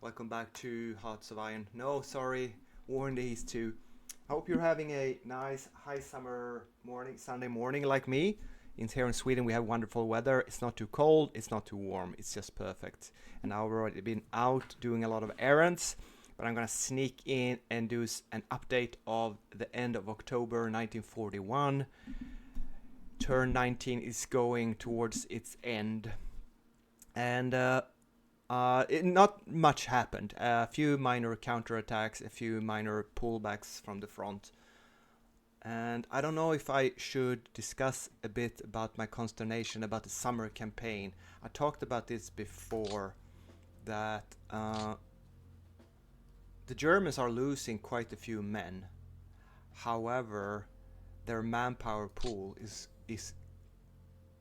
Welcome back to Hearts of Iron. No, sorry, War and Days 2. I hope you're having a nice high summer morning, Sunday morning like me. Here in Sweden we have wonderful weather. It's not too cold, it's not too warm, it's just perfect. And I've already been out doing a lot of errands, but I'm gonna sneak in and do an update of the end of October 1941. Turn 19 is going towards its end. And not much happened. A few minor counterattacks, a few minor pullbacks from the front. And I don't know if I should discuss a bit about my consternation about the summer campaign. I talked about this before, that the Germans are losing quite a few men. However, their manpower pool is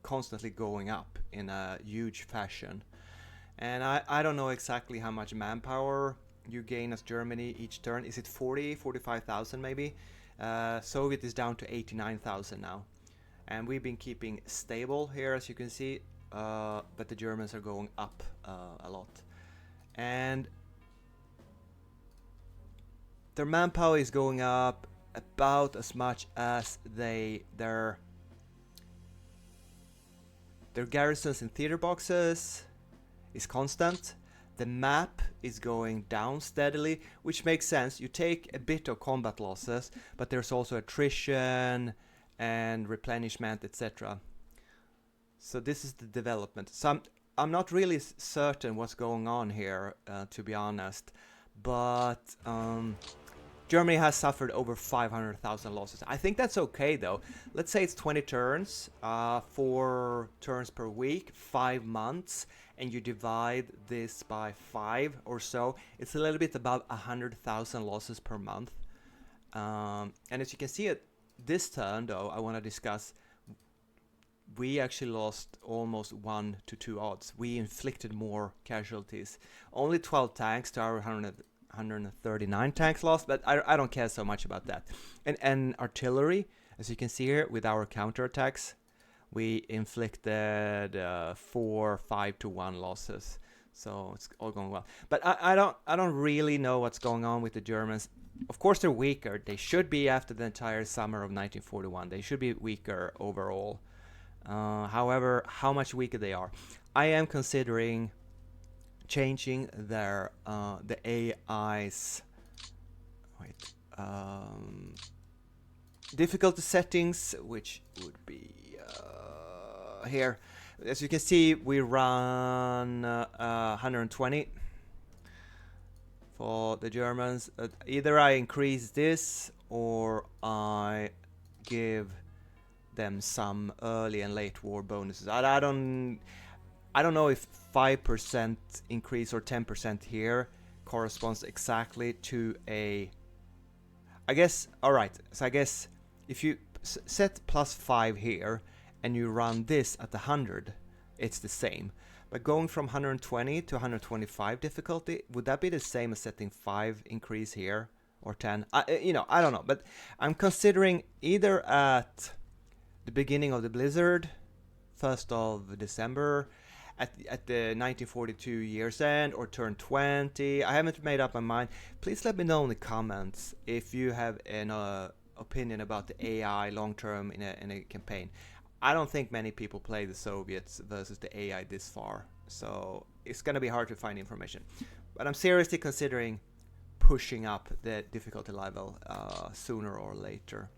constantly going up in a huge fashion. And I don't know exactly how much manpower you gain as Germany each turn. Is it 40, 45,000 maybe? Soviet is down to 89,000 now. And we've been keeping stable here, as you can see. But the Germans are going up a lot. And their manpower is going up about as much as their garrisons in theater boxes is constant. The map is going down steadily, which makes sense. You take a bit of combat losses, but there's also attrition and replenishment, etc. So this is the development. So I'm not really certain what's going on here, to be honest, but Germany has suffered over 500,000 losses. I think that's okay though. Let's say it's 20 turns, 4 turns per week, 5 months, and you divide this by 5 or so. It's a little bit above 100,000 losses per month. And as you can see at this turn though, I want to discuss, we actually lost almost 1 to 2 odds. We inflicted more casualties. Only 12 tanks to our 139 tanks lost, but I don't care so much about that. And artillery, as you can see here, with our counterattacks, we inflicted 4, 5 to 1 losses. So it's all going well. But I don't really know what's going on with the Germans. Of course they're weaker. They should be after the entire summer of 1941. They should be weaker overall. However, how much weaker they are, I am considering changing their the AI's difficulty settings, which would be here. As you can see, we run 120 for the Germans. Either I increase this or I give them some early and late war bonuses. I don't know if 5% increase or 10% here corresponds exactly to a... I guess, alright, so I guess if you set +5 here and you run this at 100, it's the same. But going from 120 to 125 difficulty, would that be the same as setting 5 increase here or 10? I don't know, but I'm considering either at the beginning of the blizzard, 1st of December, at the 1942 year's end, or turn 20. I haven't made up my mind. Please let me know in the comments if you have an opinion about the AI long term in a campaign. I don't think many people play the Soviets versus the AI this far, so it's gonna be hard to find information. But I'm seriously considering pushing up the difficulty level sooner or later.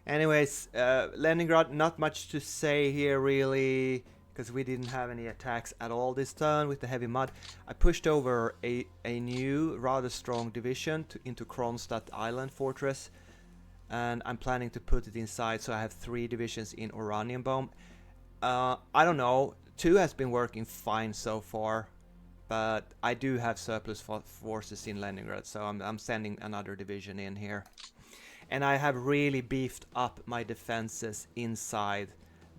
Anyways, Leningrad, not much to say here really, because we didn't have any attacks at all this turn with the heavy mud. I pushed over a new, rather strong division into Kronstadt Island Fortress, and I'm planning to put it inside, so I have 3 divisions in Oranienbaum. I don't know, 2 has been working fine so far, but I do have surplus forces in Leningrad, so I'm sending another division in here. And I have really beefed up my defenses inside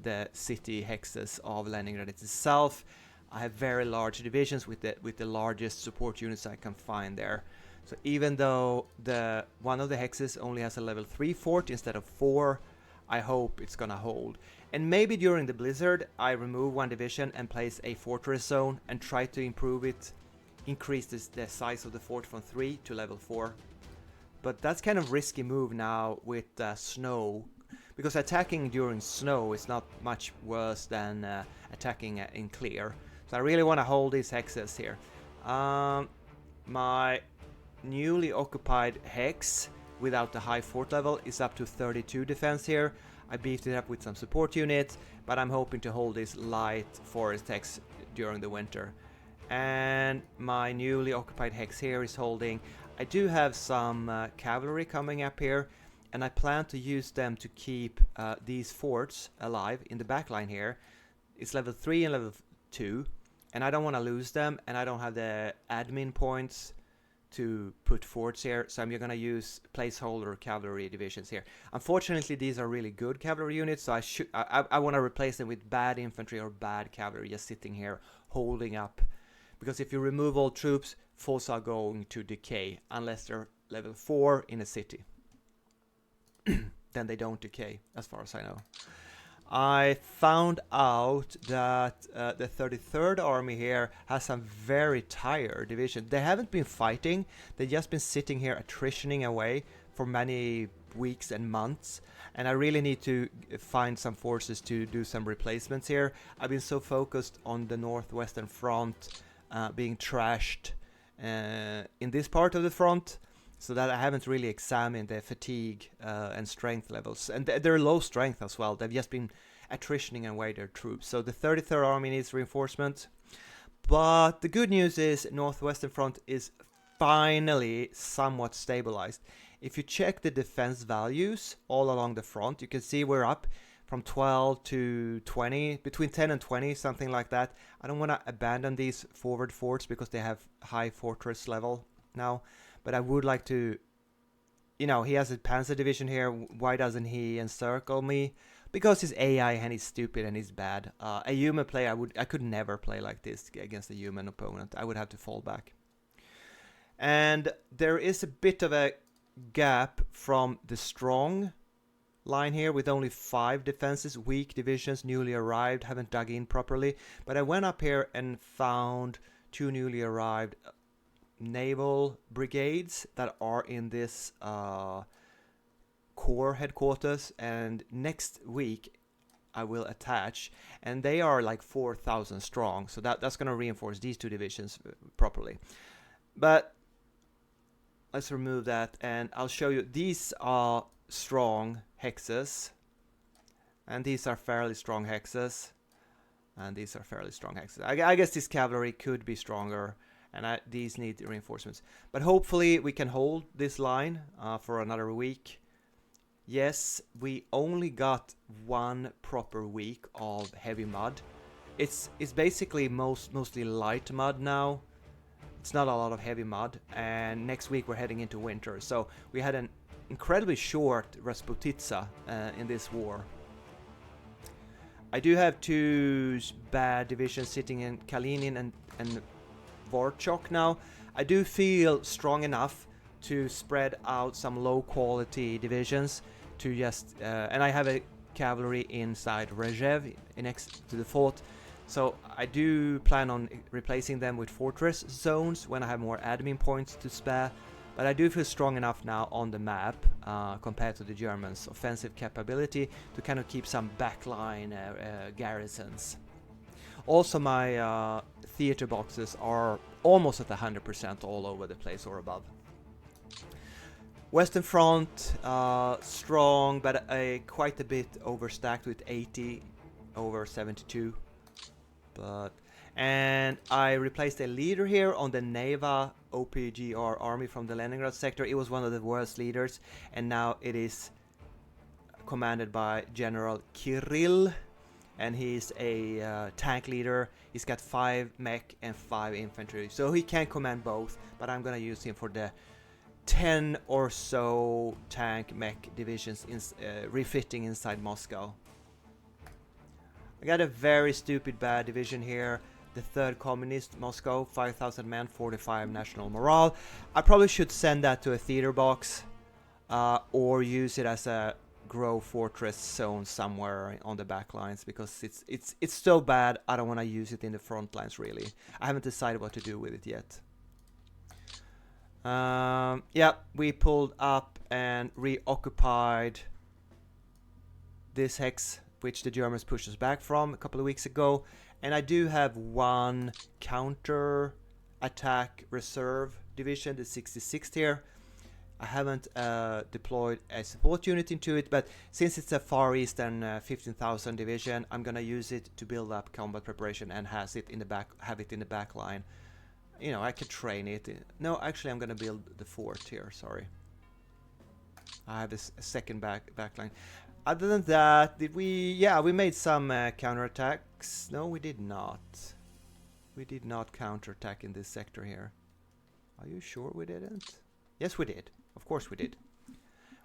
the city hexes of Leningrad itself. I have very large divisions with the largest support units I can find there. So even though one of the hexes only has a level 3 fort instead of 4, I hope it's gonna hold. And maybe during the blizzard I remove one division and place a fortress zone and try to improve it increase the size of the fort from 3 to level 4. But that's kind of risky move now with snow, because attacking during snow is not much worse than attacking in clear. So I really want to hold these hexes here. My newly occupied hex without the high fort level is up to 32 defense here. I beefed it up with some support units, but I'm hoping to hold this light forest hex during the winter. And my newly occupied hex here is holding. I do have some cavalry coming up here, and I plan to use them to keep these forts alive in the back line here. It's level 3 and level 2, and I don't want to lose them, and I don't have the admin points to put forts here, so I'm going to use placeholder cavalry divisions here. Unfortunately, these are really good cavalry units, so I want to replace them with bad infantry or bad cavalry just sitting here holding up. Because if you remove all troops, forts are going to decay unless they're level 4 in a city. Then they don't decay, as far as I know. I found out that the 33rd Army here has some very tired division. They haven't been fighting, they've just been sitting here attritioning away for many weeks and months. And I really need to find some forces to do some replacements here. I've been so focused on the northwestern front being trashed in this part of the front, so that I haven't really examined their fatigue and strength levels. And they're low strength as well. They've just been attritioning away their troops. So the 33rd Army needs reinforcement. But the good news is Northwestern Front is finally somewhat stabilized. If you check the defense values all along the front, you can see we're up from 12 to 20, between 10 and 20, something like that. I don't want to abandon these forward forts because they have high fortress level now. But I would like to, you know, he has a panzer division here. Why doesn't he encircle me? Because he's AI and he's stupid and he's bad. A human player, I could never play like this against a human opponent. I would have to fall back. And there is a bit of a gap from the strong line here with only 5 defenses, weak divisions, newly arrived, haven't dug in properly. But I went up here and found 2 newly arrived naval brigades that are in this corps headquarters, and next week I will attach, and they are like 4,000 strong, so that's going to reinforce these 2 divisions properly. But let's remove that, and I'll show you. These are strong hexes, and these are fairly strong hexes, and these are fairly strong hexes. I guess this cavalry could be stronger, and these need reinforcements. But hopefully we can hold this line for another week. Yes, we only got 1 proper week of heavy mud. It's basically mostly light mud now. It's not a lot of heavy mud, and next week we're heading into winter. So we had an incredibly short Rasputitsa in this war. I do have 2 bad divisions sitting in Kalinin and Vorchok now. I do feel strong enough to spread out some low quality divisions to just and I have a cavalry inside Rejev next to the fort, so I do plan on replacing them with fortress zones when I have more admin points to spare. But I do feel strong enough now on the map compared to the Germans' offensive capability to kind of keep some backline garrisons. Also, my theater boxes are almost at 100% all over the place or above. Western Front, strong, but quite a bit overstacked with 80 over 72. And I replaced a leader here on the Neva OPGR army from the Leningrad sector. It was one of the worst leaders, and now it is commanded by General Kirill, and he's a tank leader. He's got 5 mech and 5 infantry, so he can command both, but I'm gonna use him for the 10 or so tank mech divisions refitting inside Moscow. I got a very stupid bad division here. The 3rd Communist Moscow, 5,000 men, 45 national morale. I probably should send that to a theater box or use it as a grow fortress zone somewhere on the back lines, because it's so bad I don't want to use it in the front lines really. I haven't decided what to do with it yet. Yeah, we pulled up and reoccupied this hex, which the Germans pushed us back from a couple of weeks ago. And I do have one counter attack reserve division, the 66th here. I haven't deployed a support unit into it, but since it's a Far Eastern 15,000 division, I'm gonna use it to build up combat preparation and have it in the back line. You know, I could train it. No, actually, I'm gonna build the fort here. Sorry, I have a second back line. Other than that, did we? Yeah, we made some counterattacks. No, we did not. We did not counterattack in this sector here. Are you sure we didn't? Yes, we did. Of course we did.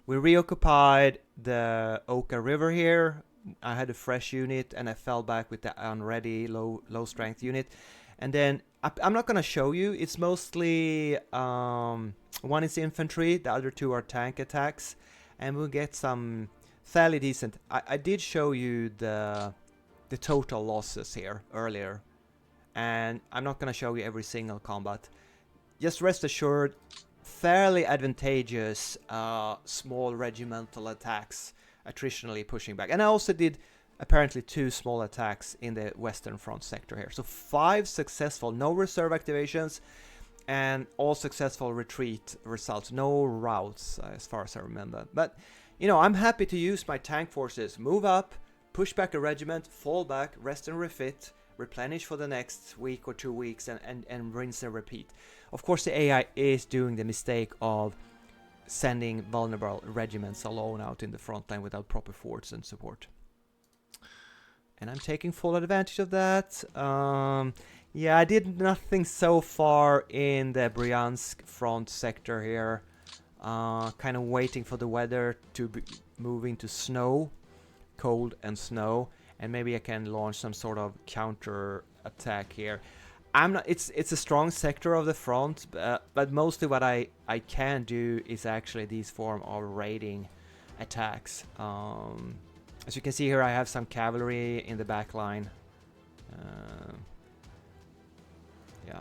We reoccupied the Oka River here. I had a fresh unit and I fell back with the unready low strength unit. And then I'm not gonna show you. It's mostly one is infantry, the other two are tank attacks, and we'll get some fairly decent. I did show you the total losses here earlier, and I'm not gonna show you every single combat. Just rest assured, fairly advantageous small regimental attacks, attritionally pushing back. And I also did apparently 2 small attacks in the Western Front sector here. So 5 successful, no reserve activations, and all successful retreat results. No routes, as far as I remember. But, you know, I'm happy to use my tank forces. Move up, push back a regiment, fall back, rest and refit, replenish for the next week or 2 weeks, and rinse and repeat. Of course, the AI is doing the mistake of sending vulnerable regiments alone out in the front line without proper forts and support. And I'm taking full advantage of that. Yeah, I did nothing so far in the Bryansk front sector here. Kind of waiting for the weather to be moving to snow, cold and snow, and maybe I can launch some sort of counter attack here. I'm not. It's a strong sector of the front, but mostly what I can do is actually these form of raiding attacks. As you can see here, I have some cavalry in the back line. Yeah.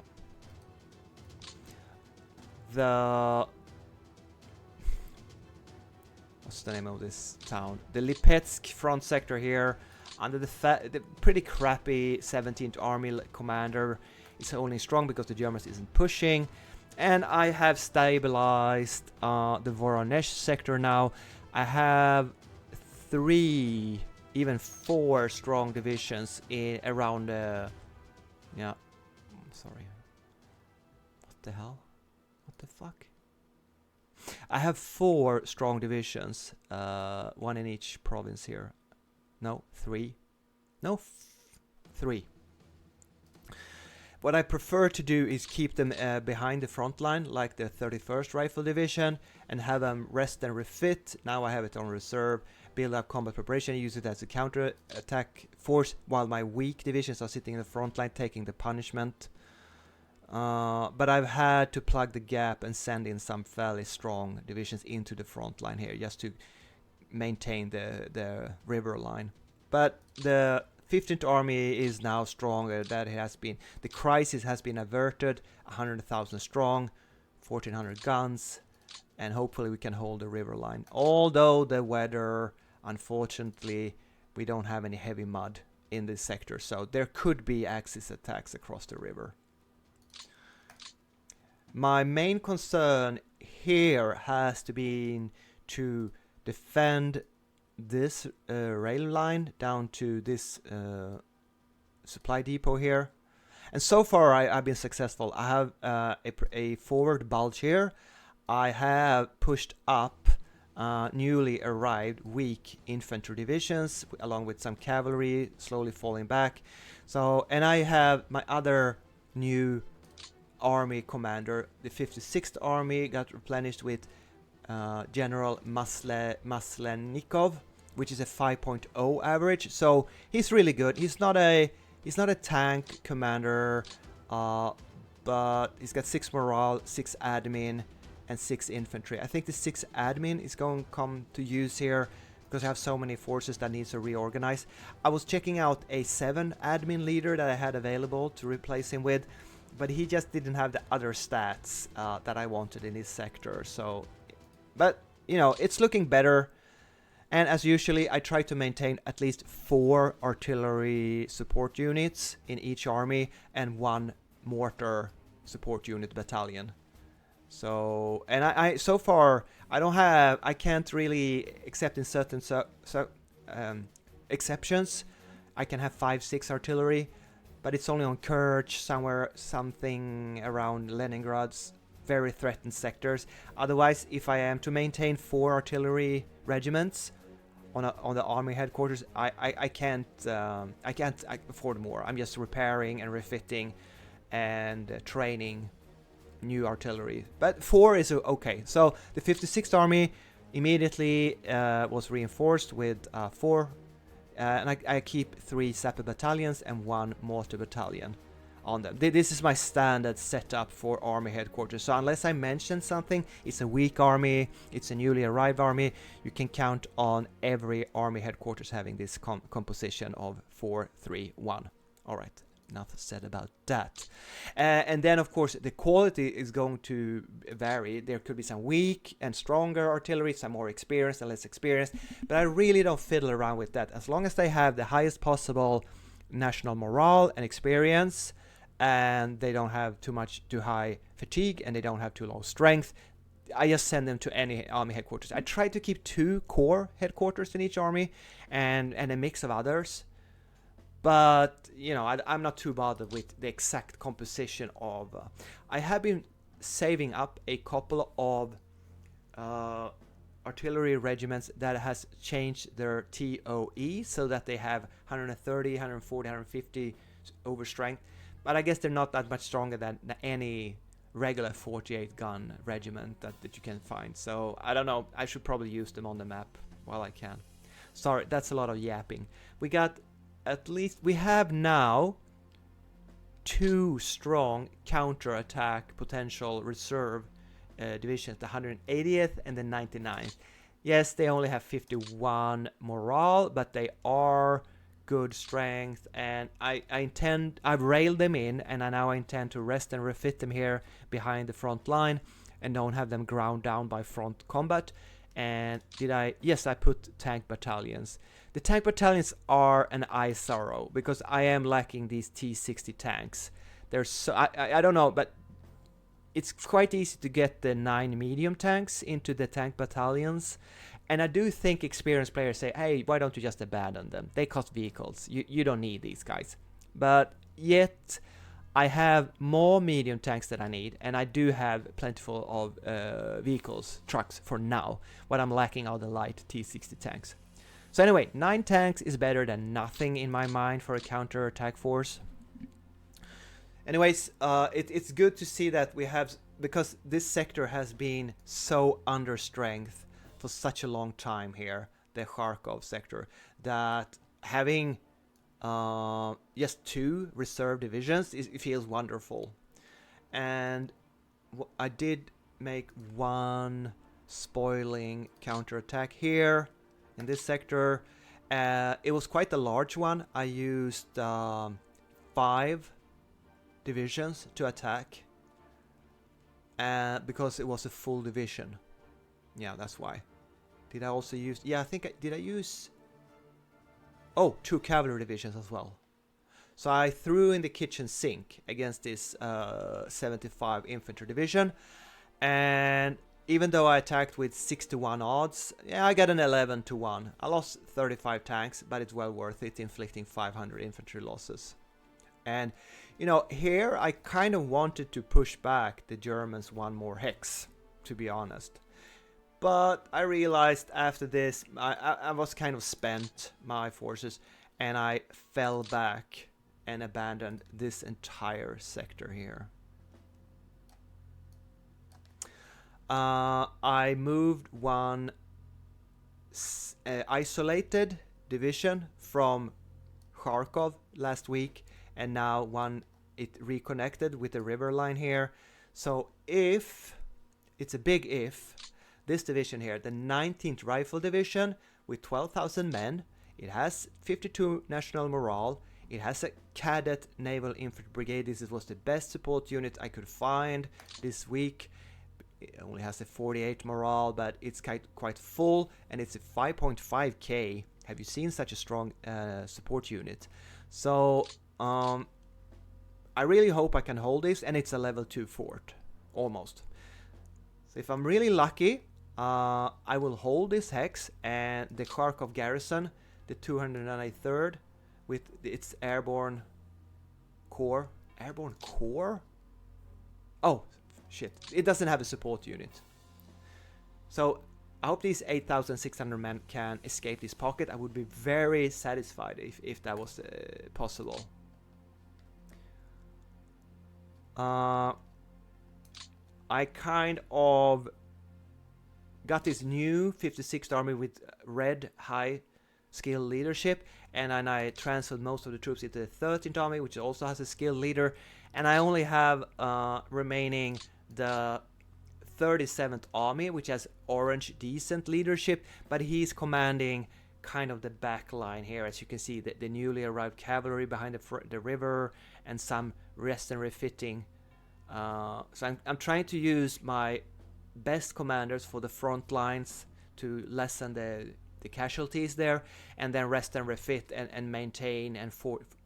What's the name of this town? The Lipetsk front sector here, under the pretty crappy 17th Army commander. Is only strong because the Germans isn't pushing. And I have stabilized the Voronezh sector now. I have 3, even 4 strong divisions around the... Yeah, sorry. What the hell? What the fuck? I have 4 strong divisions, 1 in each province here. No, 3. No, 3. What I prefer to do is keep them behind the front line, like the 31st Rifle Division, and have them rest and refit. Now I have it on reserve, build up combat preparation, use it as a counter-attack force, while my weak divisions are sitting in the front line taking the punishment. But I've had to plug the gap and send in some fairly strong divisions into the front line here, just to maintain the river line. But the 15th Army is now stronger. That has been, the crisis has been averted. 100,000 strong, 1,400 guns, and hopefully we can hold the river line. Although the weather, unfortunately, we don't have any heavy mud in this sector, so there could be Axis attacks across the river. My main concern here has to be to defend this rail line down to this supply depot here, and so far I've been successful. I have a forward bulge here. I have pushed up newly arrived weak infantry divisions along with some cavalry slowly falling back. So, and I have my other new army commander, the 56th Army, got replenished with General Maslenikov, which is a 5.0 average, so he's really good. He's not a tank commander, but he's got 6 morale, 6 admin, and 6 infantry. I think the 6 admin is going to come to use here because I have so many forces that needs to reorganize. I was checking out a 7 admin leader that I had available to replace him with, but he just didn't have the other stats that I wanted in his sector. So, but you know, it's looking better. And as usually, I try to maintain at least 4 artillery support units in each army and 1 mortar support unit battalion. So, and I so far I can't really, except in certain exceptions, I can have 5-6 artillery, but it's only on Kerch, something around Leningrad's very threatened sectors. Otherwise, if I am to maintain 4 artillery regiments on the army headquarters, I can't afford more. I'm just repairing and refitting and training new artillery. But 4 is okay. So the 56th Army immediately was reinforced with 4, and I keep 3 sapper battalions and 1 mortar battalion on them. This is my standard setup for army headquarters. So unless I mention something, it's a weak army, it's a newly arrived army, you can count on every army headquarters having this composition of 4-3-1. All right. Enough said about that. And then, of course, the quality is going to vary. There could be some weak and stronger artillery, some more experienced and less experienced, but I really don't fiddle around with that. As long as they have the highest possible national morale and experience, and they don't have too high fatigue, and they don't have too low strength, I just send them to any army headquarters. I try to keep 2 core headquarters in each army and a mix of others. But, you know, I'm not too bothered with the exact composition of... I have been saving up a couple of artillery regiments that has changed their TOE so that they have 130, 140, 150 over strength. But I guess they're not that much stronger than any regular 48 gun regiment that you can find. So, I don't know. I should probably use them on the map while I can. Sorry, that's a lot of yapping. We have now 2 strong counterattack potential reserve divisions, the 180th and the 99th. Yes, they only have 51 morale, but they are good strength, and I've railed them in, and I intend to rest and refit them here behind the front line and don't have them ground down by front combat. And yes, I put tank battalions. The tank battalions are an eye sorrow because I am lacking these T-60 tanks. I don't know, but it's quite easy to get the 9 medium tanks into the tank battalions. And I do think experienced players say, hey, why don't you just abandon them? They cost vehicles. You don't need these guys. But yet, I have more medium tanks than I need, and I do have plentiful of vehicles, trucks for now. What I'm lacking are the light T-60 tanks. So anyway, 9 tanks is better than nothing in my mind for a counter-attack force. Anyways, it's good to see that we have, because this sector has been so under strength for such a long time here, the Kharkov sector, that having just 2 reserve divisions, it feels wonderful. And I did make 1 spoiling counterattack here in this sector. It was quite a large one. I used 5 divisions to attack because it was a full division. Yeah, that's why. Did I also use... Yeah, I think did I use... Oh, 2 cavalry divisions as well. So I threw in the kitchen sink against this 75 infantry division. And even though I attacked with 6-1 odds, yeah, I got an 11-1. I lost 35 tanks, but it's well worth it, inflicting 500 infantry losses. And, you know, here I kind of wanted to push back the Germans 1 more hex, to be honest. But I realized after this, I was kind of spent, my forces, and I fell back and abandoned this entire sector here. I moved 1 isolated division from Kharkov last week, and now it reconnected with the river line here. So if, it's a big if, this division here, the 19th Rifle Division with 12,000 men, it has 52 national morale, It has a cadet naval infantry brigade. This was the best support unit I could find this week. It only has a 48 morale, but it's quite full, and it's a 5.5k. Have you seen such a strong support unit? So I really hope I can hold this, and it's a level 2 fort, almost. So if I'm really lucky, I will hold this hex, and the Kharkov garrison, the 293rd, with its airborne corps. Airborne corps? Oh, shit. It doesn't have a support unit. So I hope these 8,600 men can escape this pocket. I would be very satisfied if that was possible. I kind of got this new 56th army with red high skill leadership, and then I transferred most of the troops into the 13th army, which also has a skilled leader, and I only have remaining the 37th army, which has orange decent leadership, but he's commanding kind of the back line here. As you can see, the newly arrived cavalry behind the river, and some rest and refitting. So I'm trying to use my best commanders for the front lines to lessen the casualties there, and then rest and refit and maintain and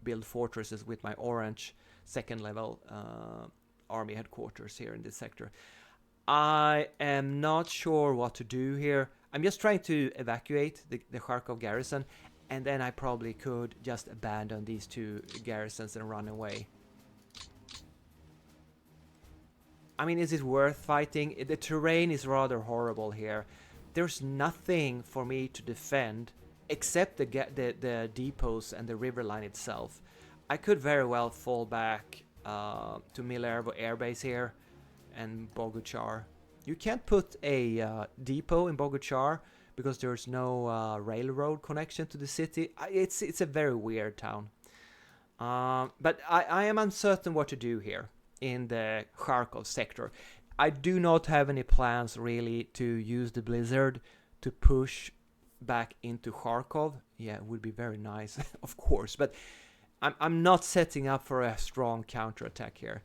build fortresses with my orange second level army headquarters here in this sector. I am not sure what to do here. I'm just trying to evacuate the Kharkov garrison, and then I probably could just abandon these two garrisons and run away. I mean, is it worth fighting? The terrain is rather horrible here. There's nothing for me to defend except the depots and the river line itself. I could very well fall back to Milervo Air Base here and Boguchar. You can't put a depot in Boguchar because there's no railroad connection to the city. It's a very weird town. But I am uncertain what to do here in the Kharkov sector. I do not have any plans really to use the blizzard to push back into Kharkov. Yeah, it would be very nice, of course, but I'm not setting up for a strong counterattack here.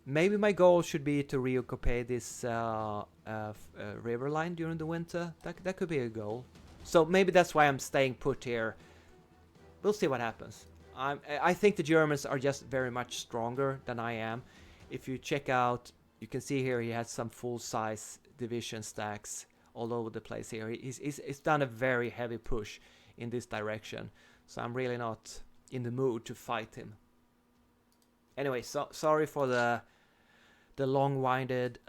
Maybe my goal should be to reoccupy this river line during the winter. That could be a goal. So maybe that's why I'm staying put here. We'll see what happens. I think the Germans are just very much stronger than I am. If you check out, you can see here he has some full-size division stacks all over the place here. He's done a very heavy push in this direction. So I'm really not in the mood to fight him. Anyway, sorry for the long-winded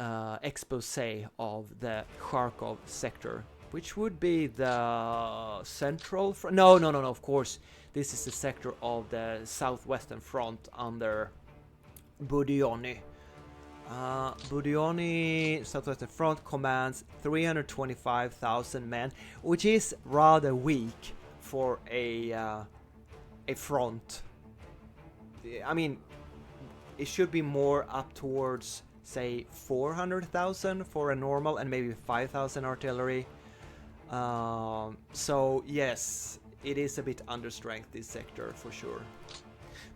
expose of the Kharkov sector, which would be the central front. No, of course. This is the sector of the southwestern front under Budyonny. Budyonny southwestern front commands 325,000 men, which is rather weak for a front. I mean, it should be more up towards, say, 400,000 for a normal, and maybe 5,000 artillery. So yes, it is a bit under strength, this sector, for sure.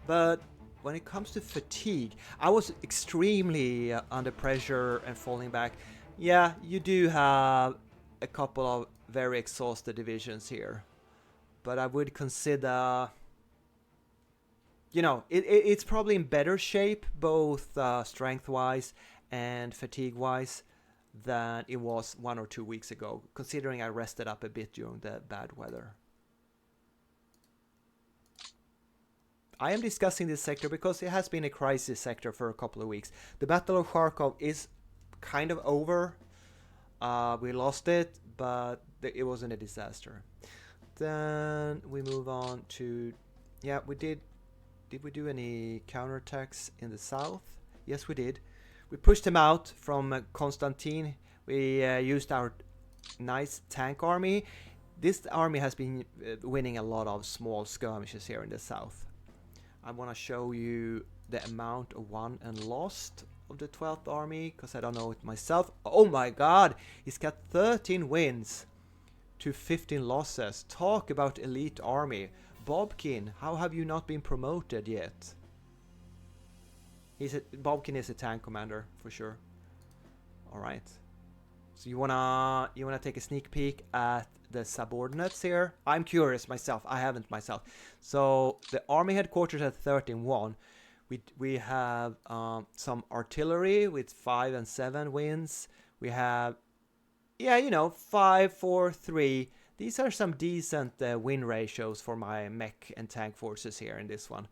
But when it comes to fatigue, I was extremely under pressure and falling back. Yeah, you do have a couple of very exhausted divisions here, but I would consider, you know, it's probably in better shape, both strength-wise and fatigue-wise, than it was 1 or 2 weeks ago, considering I rested up a bit during the bad weather. I am discussing this sector because it has been a crisis sector for a couple of weeks. The Battle of Kharkov is kind of over. We lost it, but it wasn't a disaster. Then we move on to, yeah, we did we do any counterattacks in the south? Yes, we did. We pushed them out from Konstantin. We used our nice tank army. This army has been winning a lot of small skirmishes here in the south. I want to show you the amount of won and lost of the 12th army, because I don't know it myself. Oh my god, he's got 13 wins to 15 losses. Talk about elite army. Bobkin, how have you not been promoted yet? Bobkin is a tank commander for sure. All right. So you wanna take a sneak peek at the subordinates here? I'm curious myself. I haven't myself. So the army headquarters at 13-1. We have some artillery with 5 and 7 wins. We have 5, 4, 3. These are some decent win ratios for my mech and tank forces here in this one.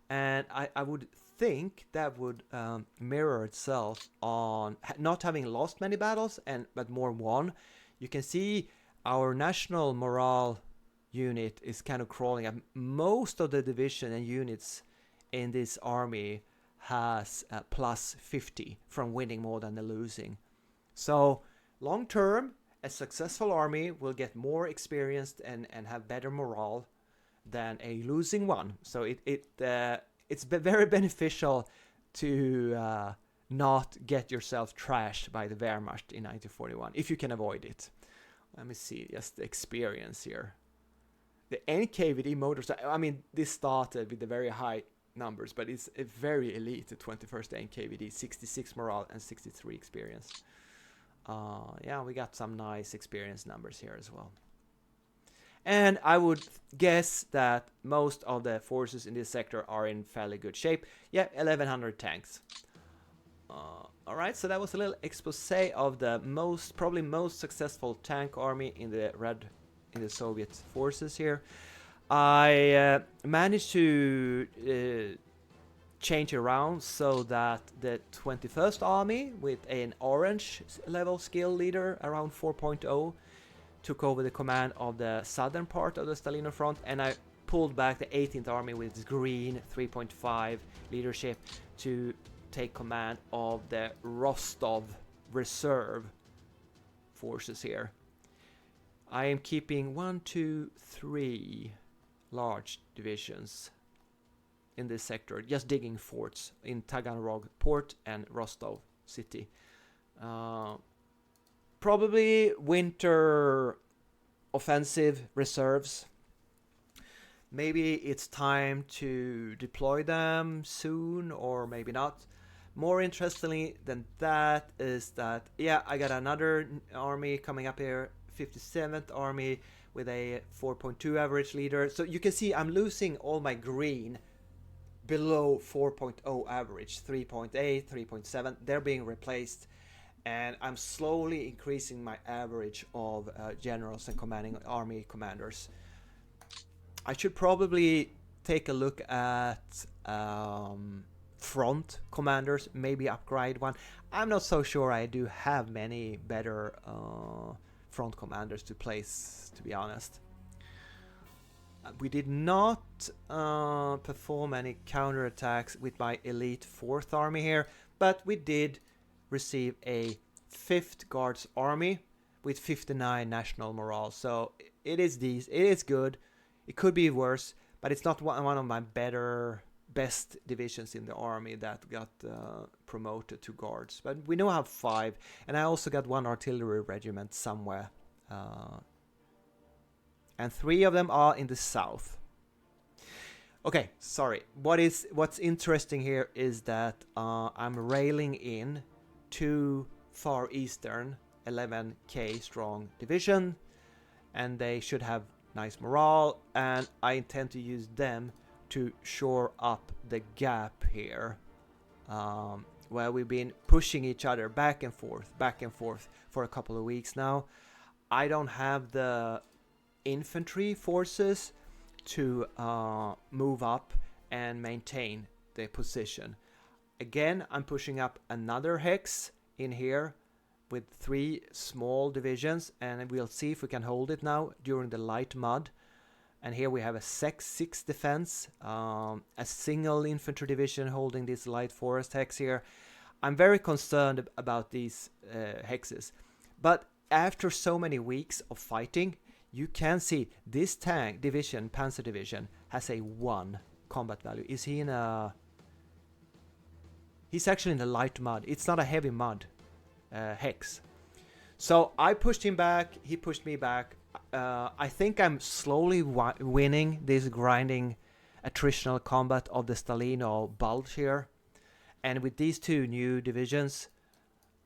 And I would think that would mirror itself on not having lost many battles but more won. You can see our national morale unit is kind of crawling up. Most of the division and units in this army has plus 50 from winning more than the losing. So long term, a successful army will get more experienced and have better morale than a losing one. So it's very beneficial to not get yourself trashed by the Wehrmacht in 1941, if you can avoid it. Let me see, just the experience here. The NKVD motors, I mean, this started with the very high numbers, but it's a very elite, the 21st NKVD, 66 morale and 63 experience. We got some nice experience numbers here as well. And I would guess that most of the forces in this sector are in fairly good shape. 1100 tanks. Alright, so that was a little expose of the probably most successful tank army in the Soviet forces here. I managed to change around so that the 21st Army with an orange level skill leader around 4.0 took over the command of the southern part of the Stalino front, and I pulled back the 18th Army with its green 3.5 leadership to take command of the Rostov reserve forces here. I am keeping 1, 2, 3 large divisions in this sector, just digging forts in Taganrog port and Rostov city. Probably winter offensive reserves. Maybe it's time to deploy them soon, or maybe not. More interestingly than that is that, I got another army coming up here, 57th Army with a 4.2 average leader. So you can see I'm losing all my green below 4.0 average, 3.8, 3.7. They're being replaced, and I'm slowly increasing my average of generals and commanding army commanders. I should probably take a look at front commanders, maybe upgrade one. I'm not so sure I do have many better front commanders to place, to be honest. We did not perform any counterattacks with my elite 4th army here, but we did receive a 5th Guards army with 59 national morale. So it is good. It could be worse, but it's not one of my best divisions in the army that got promoted to Guards. But we now have 5, and I also got 1 artillery regiment somewhere. And 3 of them are in the south. Okay, sorry. What's interesting here is that I'm railing in 2 Far Eastern 11k strong division, and they should have nice morale, and I intend to use them to shore up the gap here, where we've been pushing each other back and forth for a couple of weeks now. I don't have the infantry forces to move up and maintain the position. Again, I'm pushing up another hex in here with 3 small divisions, and we'll see if we can hold it now during the light mud. And here we have a 6 defense, a single infantry division holding this light forest hex here. I'm very concerned about these hexes, but after so many weeks of fighting, you can see this tank division, Panzer division, has a 1 combat value. Is he in a... He's actually in the light mud. It's not a heavy mud hex. So I pushed him back, he pushed me back. I think I'm slowly winning this grinding attritional combat of the Stalino bulge here. And with these two new divisions,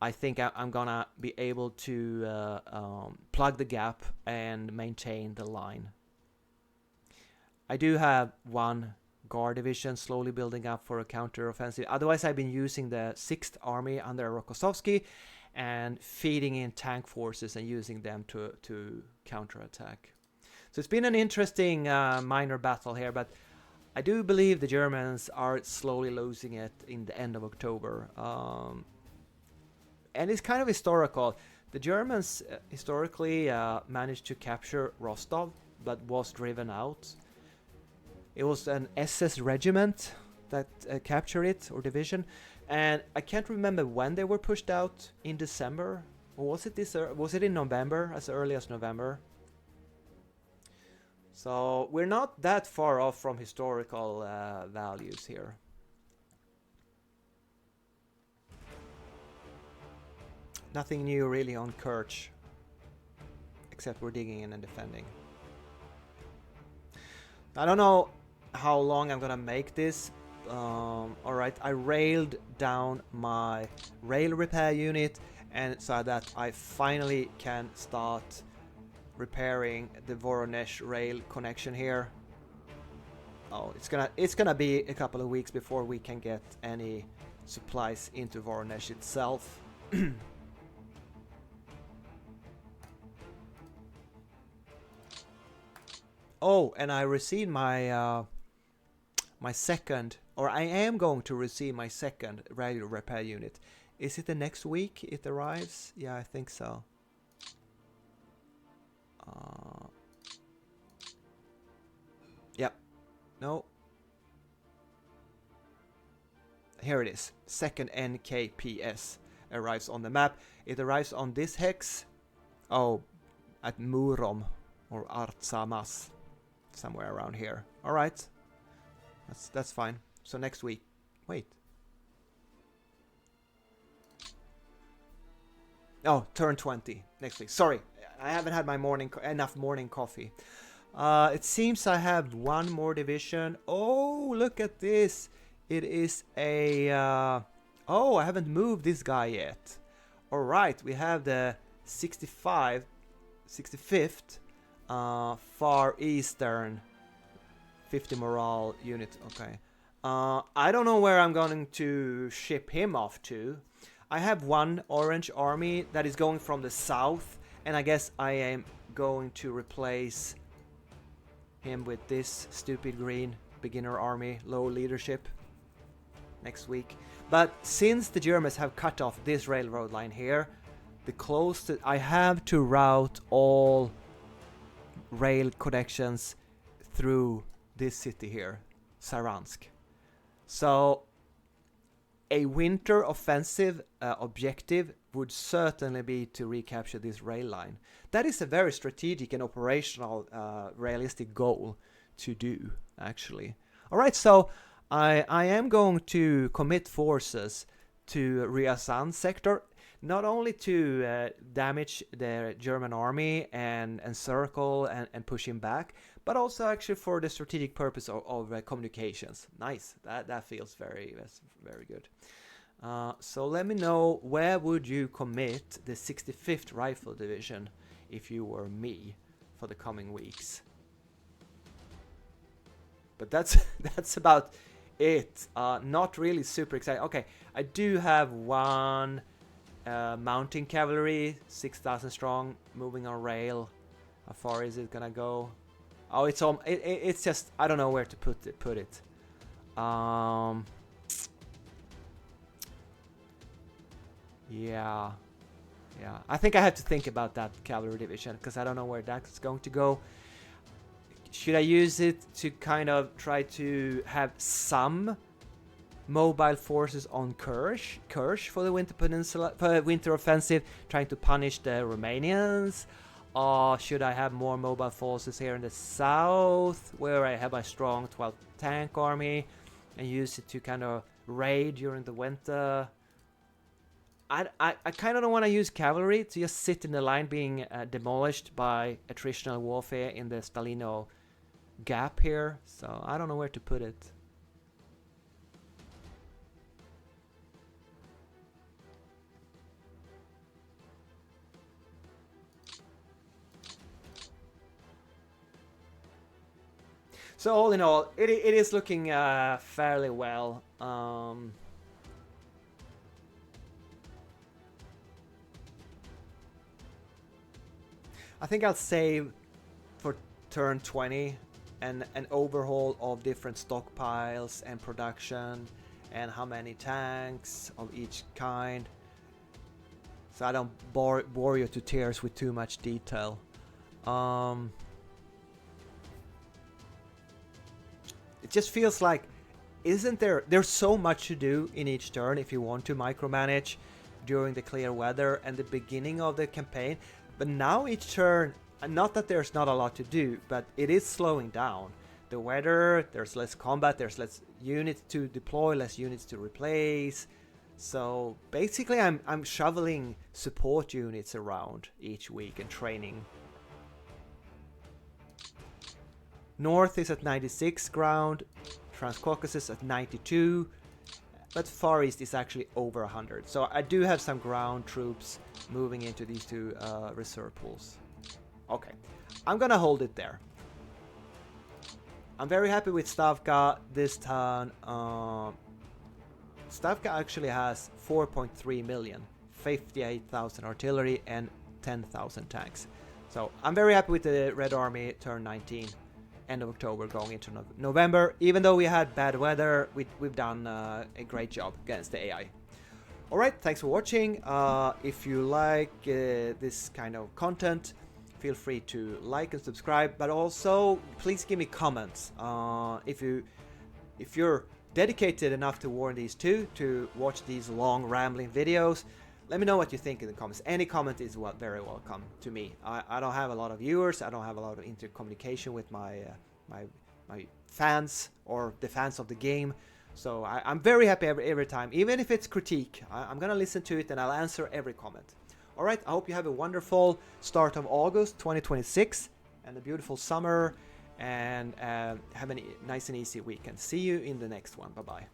I think I'm gonna be able to plug the gap and maintain the line. I do have one guard division slowly building up for a counter-offensive. Otherwise, I've been using the 6th Army under Rokossovsky and feeding in tank forces and using them to counterattack. So it's been an interesting minor battle here, but I do believe the Germans are slowly losing it in the end of October. And it's kind of historical. The Germans historically managed to capture Rostov, but was driven out. It was an SS regiment that captured it, or division. And I can't remember when they were pushed out, in December, or was it was it in November, as early as November? So we're not that far off from historical values here. Nothing new really on Kerch, except we're digging in and defending. I don't know how long I'm gonna make this. Alright, I railed down my rail repair unit, and so that I finally can start repairing the Voronezh rail connection here. Oh, it's gonna be a couple of weeks before we can get any supplies into Voronezh itself. Oh, and I received my my second, or I am going to receive my second radio repair unit. Is it the next week it arrives? Yeah, I think so. Yep. No. Here it is. Second NKPS arrives on the map. It arrives on this hex. Oh, at Murom or Artsamas, somewhere around here. All right. That's fine. So next week. Wait. Oh, turn 20 next week. Sorry, I haven't had my enough morning coffee. It seems I have one more division. Oh, look at this. It is a... oh, I haven't moved this guy yet. All right, we have the 65, 65th Far Eastern 50 morale unit. Okay. I don't know where I'm going to ship him off to. I have one orange army that is going from the south, and I guess I am going to replace him with this stupid green beginner army, low leadership, next week. But since the Germans have cut off this railroad line here, the closest I have to route all rail connections through this city here, Saransk. So a winter offensive objective would certainly be to recapture this rail line. That is a very strategic and operational, realistic goal to do, actually. All right, so I am going to commit forces to Ryazan sector, not only to damage the German army and encircle and push him back, but also actually for the strategic purpose of communications. Nice, that feels that's very good. So let me know, where would you commit the 65th Rifle Division if you were me for the coming weeks? But that's about it. Not really super exciting. Okay, I do have one mountain cavalry, 6,000 strong, moving on rail. How far is it gonna go? Oh, it's just, I don't know where to put it. Yeah. I think I have to think about that cavalry division, because I don't know where that's going to go. Should I use it to kind of try to have some mobile forces on Kerch for the winter offensive, trying to punish the Romanians? Or should I have more mobile forces here in the south, where I have my strong 12th tank army, and use it to kind of raid during the winter? I kind of don't want to use cavalry to just sit in the line being demolished by attritional warfare in the Stalino gap here. So I don't know where to put it. So all in all, it is looking fairly well. I think I'll save for turn 20 an overhaul of different stockpiles and production and how many tanks of each kind. So I don't bore you to tears with too much detail. It just feels like, isn't there's so much to do in each turn if you want to micromanage during the clear weather and the beginning of the campaign. But now each turn, not that there's not a lot to do, but it is slowing down. The weather, there's less combat, there's less units to deploy, less units to replace. So basically I'm shoveling support units around each week and training. North is at 96 ground, Transcaucasus at 92, but Far East is actually over 100. So I do have some ground troops moving into these two reserve pools. Okay, I'm gonna hold it there. I'm very happy with Stavka this turn. Stavka actually has 4.3 million, 58,000 artillery and 10,000 tanks. So I'm very happy with the Red Army turn 19. End of October going into November. Even though we had bad weather, we've done a great job against the AI. Alright, thanks for watching. If you like this kind of content, feel free to like and subscribe, but also please give me comments. If you're dedicated enough to War in these two to watch these long rambling videos, let me know what you think in the comments. Any comment is very welcome to me. I don't have a lot of viewers. I don't have a lot of intercommunication with my fans or the fans of the game. So I'm very happy every time. Even if it's critique, I'm going to listen to it and I'll answer every comment. Alright, I hope you have a wonderful start of August 2026 and a beautiful summer. And have a nice and easy weekend. See you in the next one. Bye-bye.